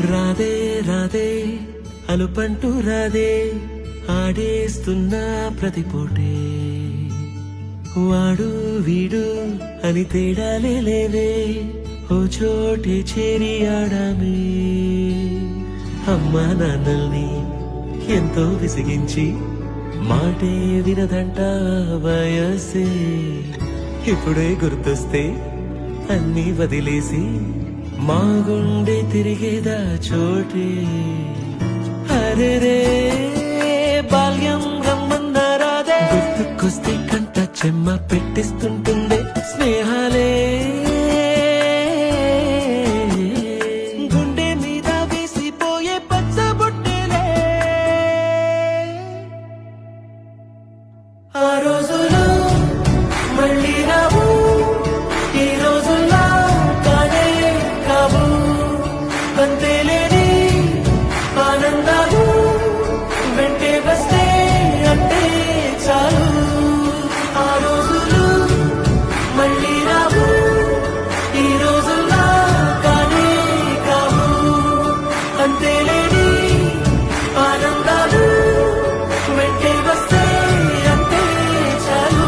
రాదే రాదే అలుపంటూ రాదే ఆడేస్తున్నా ప్రతి పూటే వాడు వీడు అని తేడాలే లేవే ఓ చోటే చేరి ఆడామే అమ్మా నాన్నల్ని ఎంతో విసిగించి మాటే వినదంట వయసే ఇప్పుడే గుర్తొస్తే అన్నీ వదిలేసి మా గుండె తిరిగేదా చోటే అరే రే బాల్యం రమ్మన్నారాదే గుర్తుకొస్తే కంట చెమ్మ పెట్టిస్తుంటుందే స్నేహాలే గుండె మీద వేసిపోయే పచ్చబొట్టెలే ఆ రోజులు మళ్ళీ రావు ఈ రోజుల్లో కానే కావు అంతేలేని ఆనందాలు వెంటే వస్తే అంటే చాలు ఆ రోజులు మళ్ళీ రావు ఈ రోజుల్లో కానే కావు అంతేలేని ఆనందాలు వెంటే వస్తే అంటే చాలు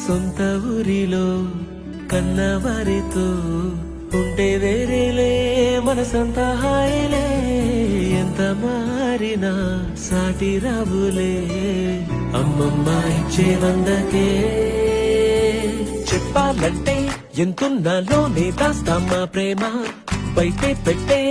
సొంత ఊరిలో కన్నవారితో ఉంటే వేరేలే మనసంతా హాయిలే ఎంత మారినా సాటి రావులే అమ్మమ్మ ఇచ్చే వందకే చెప్పాలంటే ఎంతున్నాలోనే దాస్తామా ప్రేమ బయటే పెట్టే